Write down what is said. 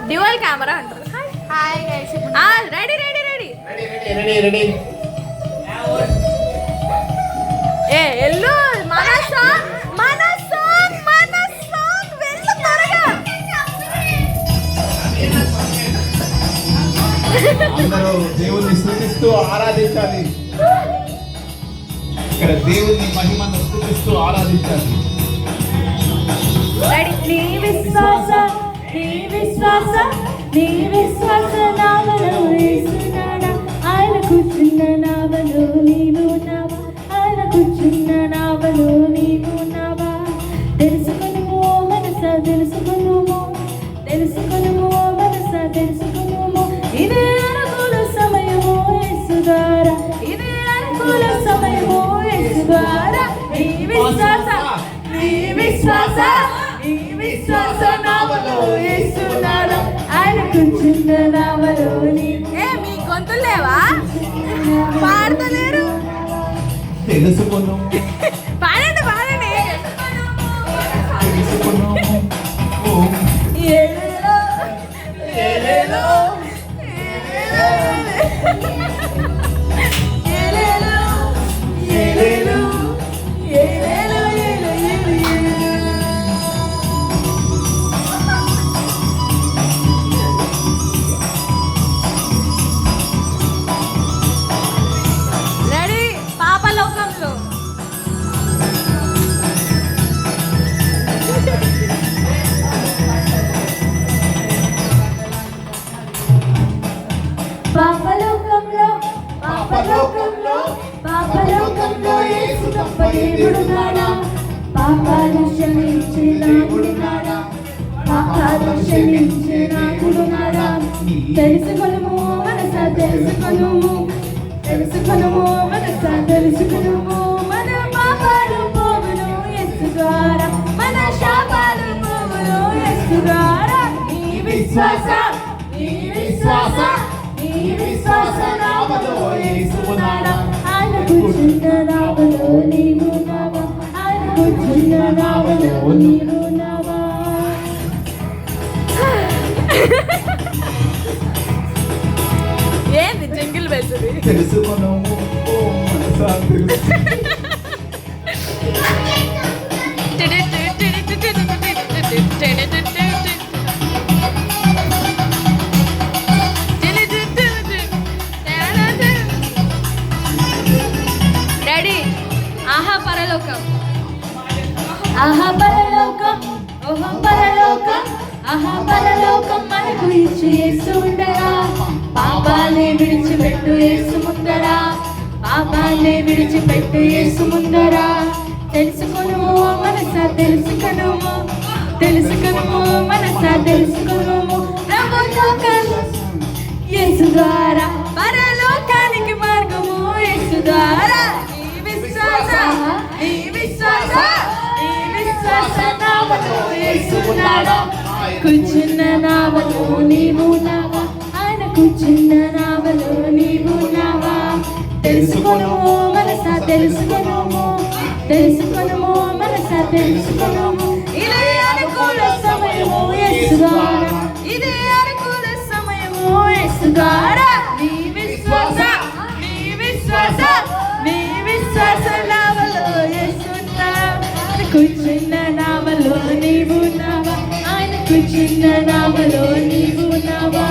Dual camera అంటారు. Hi guys. Ready ready ready ready ready. ఏ ఎల్లు మన సాంగ్ వెళ్ళు త్వరగా. అందరూ దేవుణ్ణి స్తుతిస్తూ ఆరాధించాలి. ఇక్కడ దేవుని మహిమను స్తుతిస్తూ ఆరాధించాలి. నీ విశ్వాస నావలో యేసునాడా, ఆయన కూర్చున్న నావలో నీవు నావా, ఆయన కూర్చున్న నావలో నీవు నావా. తెలుసుకొనుము మనసా తెలుసుకొనుము తెలుసుకొనుము, ఇదే అనుకూల సమయము యేసు ద్వారా, ఇదే అనుకూల సమయము యేసు ద్వారా. నీ విశ్వాస నావలో యేసునాడా, ఆయన కూర్చున్న నావలో నీవు. మీ గొంతులు లేవా? పాడతలేరు. తెలుసుకొను పాడండి ఏలేలో ఏలేలో ఏలేలో ఏలేలో ఏలేలో రెడీ. పాపలోకంలో పాపలోకంలో యేసు తప్ప దేవుడు నాడా, పాపాలు క్షమించే నాకుడు నాడా, పాపాలు క్షమించే నాకుడు నాడా. తెలుసుకొనుము మనసా తెలుసుకొనుము మనసా తెలుసుకొనుము, మన పాపాలు పోవును యేసు ద్వారా, మన శాపాలు పోవును యేసు ద్వారా. నీ విశ్వాస నావలో యేసునాడా, ఆయన కూర్చున్న నావలో నీవు నావా, ఆయన కూర్చున్న నావలో నీవు నావా. ఏంది జింగిల్ బెల్స్? తెలుసుకొను మనసా రెడీ. ఆహా పరలోకం మనకు ఇచ్చి యేసు ఉండగా, పాపాలే విడిచిపెట్టు యేసు ముందరా, పాపాలే విడిచిపెట్టు యేసు ముందరా. తెలుసుకొనుము మనసా తెలుసుకొనుము మనసా తెలుసుకొనుము, ప్రభులోకం యేసు ద్వారా, పరలోకానికి మార్గము యేసు ద్వారా. నీ విశ్వాస నావలో యేసునాడా, కూర్చున్న నావలో నీవు నావా, ఆయన కూర్చున్న నావలో నీవు నావా. తెలుసుకొనుము మనసా తెలుసుకొనుము మనసా తెలుసుకొనుము, ఇదే అనుకూల సమయము యేసు ద్వారా, ఇదే అనుకూల సమయము యేసు ద్వారా. నీ విశ్వాస నావలో యేసునా, కూర్చున్న నావలో నీవు నావా, ఆయన కూర్చున్న నావలో నీవు నావా.